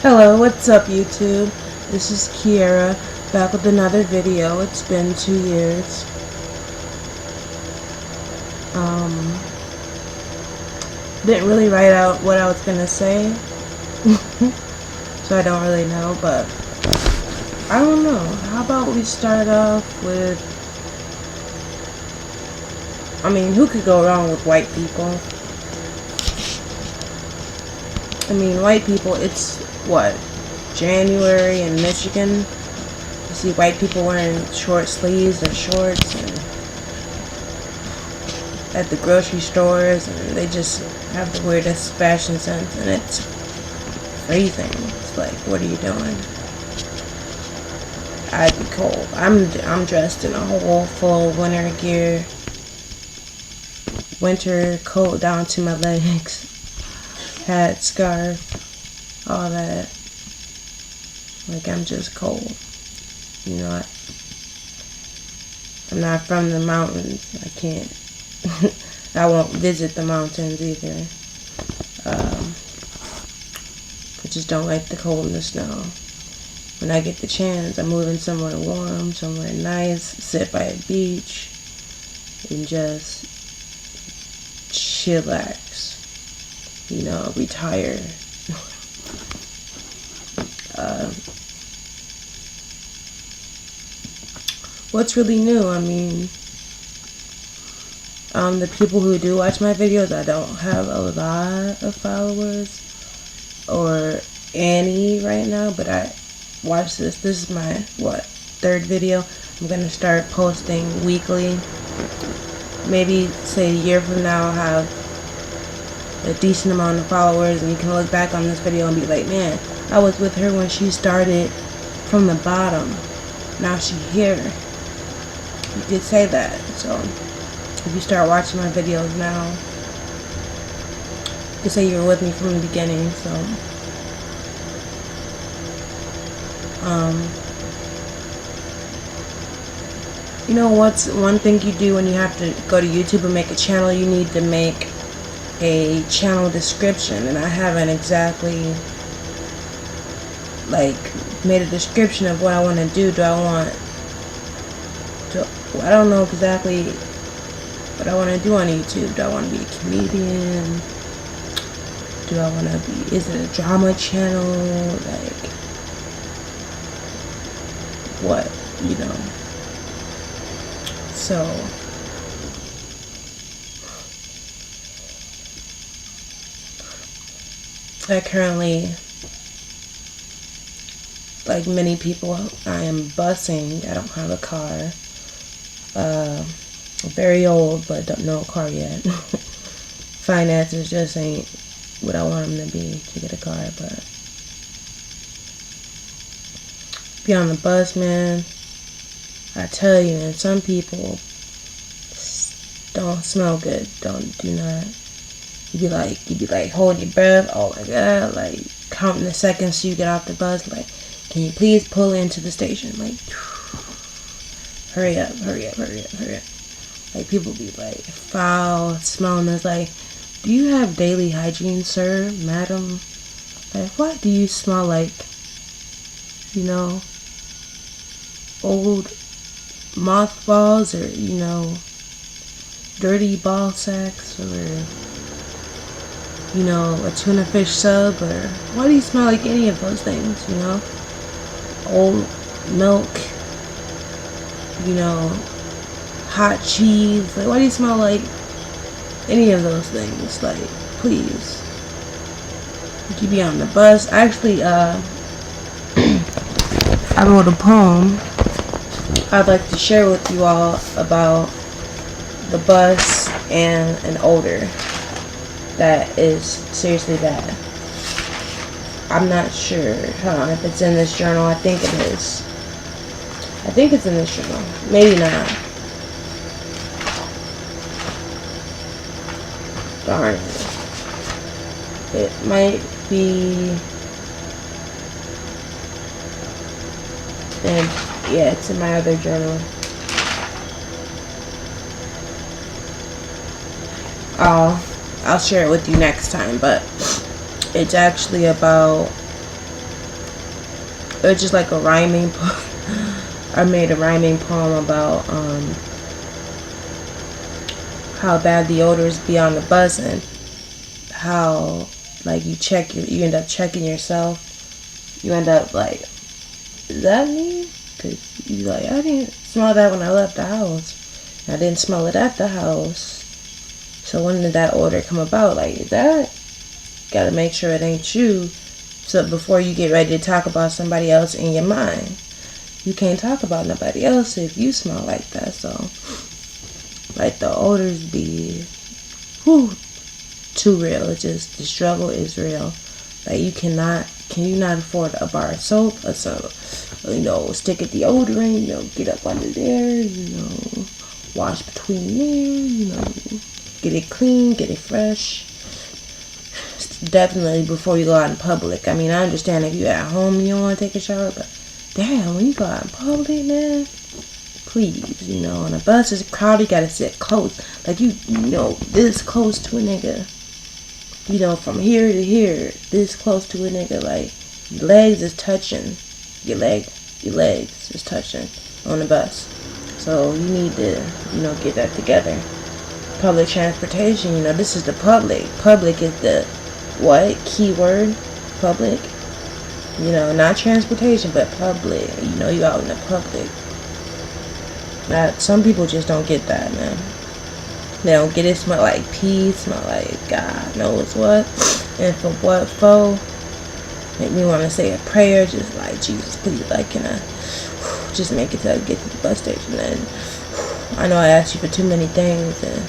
Hello, what's up YouTube? This is Kiera, back with another video. It's been 2 years. Didn't really write out what I was gonna say, so I don't really know, but I don't know. How about we start off with, who could go wrong with white people? White people, it's what? January in Michigan. You see white people wearing short sleeves or shorts and at the grocery stores, and they just have the weirdest fashion sense, and it's freezing. It's like, what are you doing? I'd be cold. I'm dressed in a whole full winter gear, winter coat down to my legs, hat, scarf, all that. Like, I'm just cold. You know, I'm not from the mountains. I can't. I won't visit the mountains either. I just don't like the cold and the snow. When I get the chance, I'm moving somewhere warm, somewhere nice, sit by a beach, and just chillax. Retire. What's really new? The people who do watch my videos, I don't have a lot of followers or any right now, but I watch this. This is my, third video. I'm going to start posting weekly. Maybe, say, a year from now, I'll have a decent amount of followers, and you can look back on this video and be like, man, I was with her when she started from the bottom. Now she's here. You could say that. So if you start watching my videos now, you can say you were with me from the beginning. So what's one thing you do when you have to go to YouTube and make a channel? You need to make a channel description, and I haven't exactly made a description of what I want to do. I don't know exactly what I want to do on YouTube. Do I want to be a comedian? Do I want to be, is it a drama channel? What, So, I currently, like many people, I am busing. I don't have a car. Very old, but don't know a car yet. Finances just ain't what I want them to be to get a car, but be on the bus, man. I tell you, man, some people don't smell good. Do not. You be like holding your breath. Oh my God, like counting the seconds till you get off the bus. Like, can you please pull into the station? Like, hurry up. Like, people be like foul smelling. It's like, do you have daily hygiene, sir, madam? Like, what do you smell like? Old mothballs, or dirty ball sacks, or a tuna fish sub, or why do you smell like any of those things? Old milk, hot cheese. Like, why do you smell like any of those things? Like, please. You be on the bus. Actually, I wrote a poem I'd like to share with you all about the bus and an odor that is seriously bad. I'm not sure if it's in this journal. I think it is. I think it's in this journal. Maybe not. Darn. It might be. And yeah, it's in my other journal. I'll share it with you next time, but it's actually about or just like a rhyming I made a rhyming poem about how bad the odors be on the bus, and how like you end up checking yourself. You end up like, is that me? Because you like, I didn't smell that when I left the house. I didn't smell it at the house. So when did that odor come about? Like, that, gotta make sure it ain't you. So before you get ready to talk about somebody else in your mind, you can't talk about nobody else if you smell like that. So, like, the odors be, whew, too real. It's just, the struggle is real. Like, can you not afford a bar of soap or some, stick a deodorant, get up under there, wash between there, get it clean, get it fresh. Definitely before you go out in public. I mean, I understand if you're at home and you don't want to take a shower, but damn, when you go out in public, man, please, on a bus it's crowded, you gotta sit close. Like, this close to a nigga. From here to here, this close to a nigga. Like, your legs is touching. Your legs is touching on the bus. So you need to, get that together. Public transportation, this is the public. Public is the, what? Keyword? Public? Not transportation, but public. You out in the public. Some people just don't get that, man. They don't get it. Smell like pee, smell like God knows what. And for what for? Make me want to say a prayer, just like, Jesus, please, like, can I just make it till I get to the bus station? And I know I asked you for too many things, and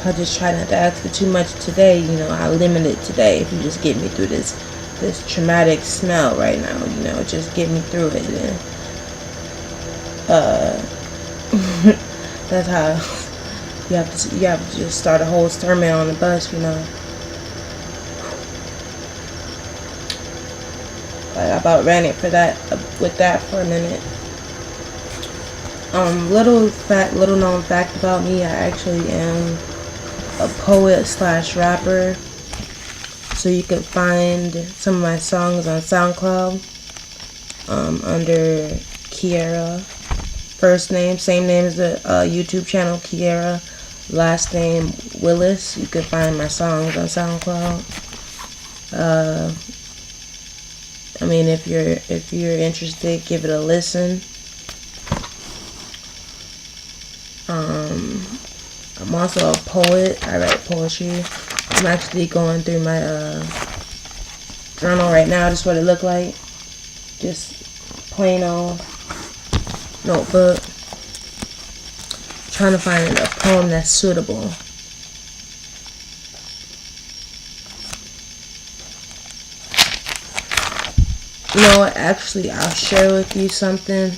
I just try not to ask for too much today. I limit it today. If you just get me through this traumatic smell right now, just get me through it. And that's how you have to just start a whole sermon on the bus. Like, I about ran it with that for a minute. Little known fact about me, I actually am a poet / rapper. So you can find some of my songs on SoundCloud under Kiera. First name, same name as the YouTube channel, Kiera. Last name, Willis. You can find my songs on SoundCloud. I mean, if you're interested, give it a listen. I'm also a poet. I write poetry. I'm actually going through my journal right now. Just what it looked like. Just plain old notebook. Trying to find a poem that's suitable. Actually, I'll share with you something.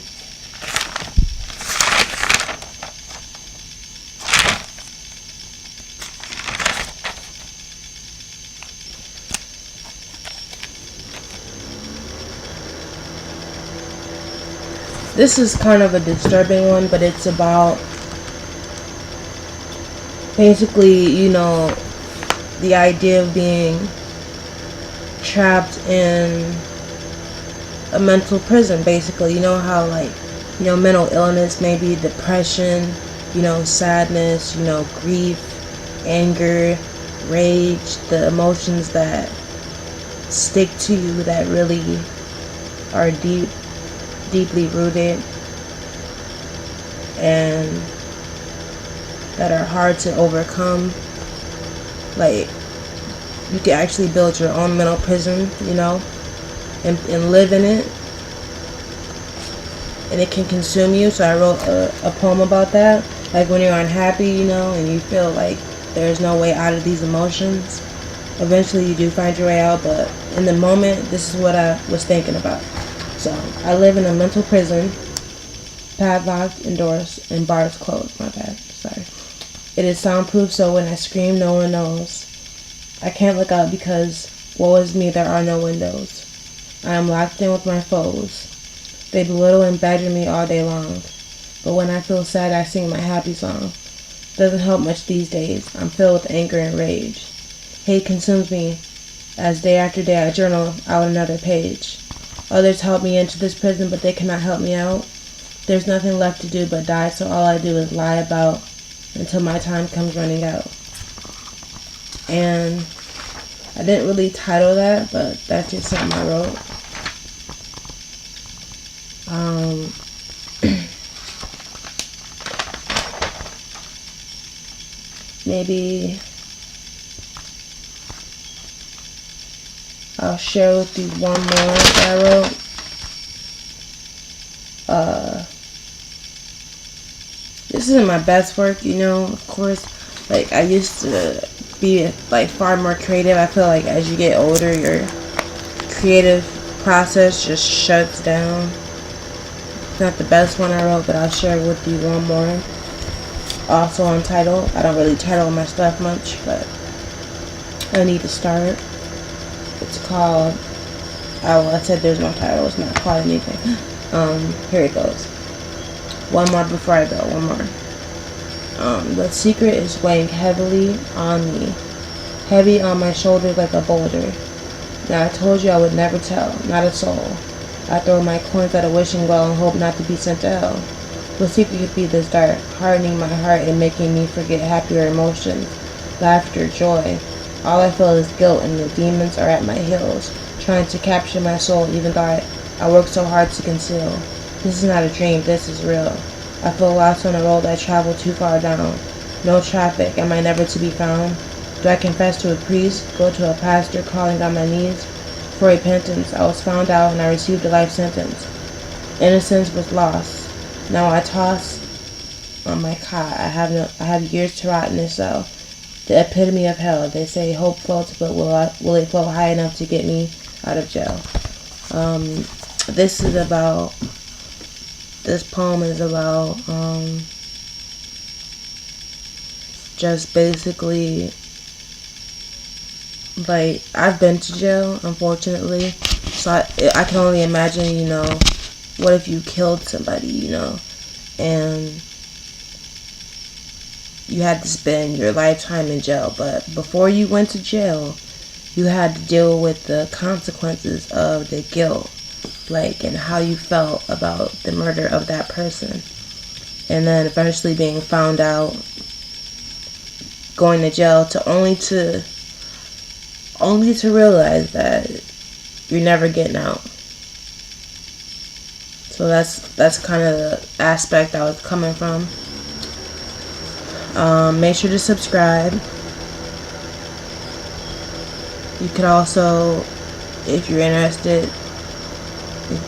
This is kind of a disturbing one, but it's about basically, the idea of being trapped in a mental prison, basically. How, like, mental illness, maybe depression, sadness, grief, anger, rage, the emotions that stick to you, that really are deeply rooted and that are hard to overcome. Like, you can actually build your own mental prison, and live in it, and it can consume you. So I wrote a poem about that. Like, when you're unhappy, and you feel like there's no way out of these emotions, eventually you do find your way out, but in the moment, this is what I was thinking about. So, I live in a mental prison, padlocked, indoors, and bars closed. My bad, sorry. It is soundproof, so when I scream, no one knows. I can't look out because, woe is me, there are no windows. I am locked in with my foes. They belittle and badger me all day long. But when I feel sad, I sing my happy song. Doesn't help much these days. I'm filled with anger and rage. Hate consumes me as day after day I journal out another page. Others helped me into this prison, but they cannot help me out. There's nothing left to do but die, so all I do is lie about until my time comes running out. And I didn't really title that, but that's just something I wrote. Maybe I'll share with you one more that I wrote. This isn't my best work, you know, of course. Like, I used to be, like, far more creative. I feel like as you get older, your creative process just shuts down. It's not the best one I wrote, but I'll share with you one more. Also untitled. I don't really title my stuff much, but I need to start. It's called, I said there's no title. It's not called anything. Here it goes. One more before I go. One more. The secret is weighing heavily on me. Heavy on my shoulders like a boulder. Now I told you I would never tell. Not a soul. I throw my coins at a wishing well and hope not to be sent to hell. What secret could be this dark, hardening my heart and making me forget happier emotions, laughter, joy. All I feel is guilt and the demons are at my heels, trying to capture my soul even though I work so hard to conceal. This is not a dream, this is real. I feel lost on a road I travel too far down. No traffic, am I never to be found? Do I confess to a priest, go to a pastor calling on my knees? For repentance, I was found out and I received a life sentence. Innocence was lost. Now I toss on my cot. I have years to rot in this cell. The epitome of hell. They say hope floats, but will it float high enough to get me out of jail? This poem is about just basically, like, I've been to jail, unfortunately, so I can only imagine, you know, what if you killed somebody, you know, and you had to spend your lifetime in jail, but before you went to jail, you had to deal with the consequences of the guilt, like, and how you felt about the murder of that person, and then eventually being found out, going to jail, only to realize that you're never getting out. So that's kind of the aspect I was coming from. Make sure to subscribe. You could also, if you're interested,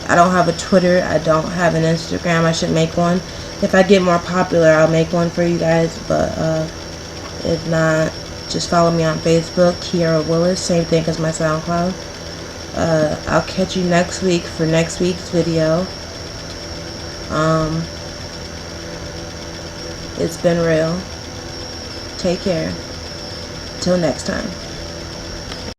I don't have a Twitter, I don't have an Instagram, I should make one. If I get more popular, I'll make one for you guys, but if not, just follow me on Facebook, Kiara Willis, same thing as my SoundCloud. I'll catch you next week for next week's video. It's been real. Take care. Till next time.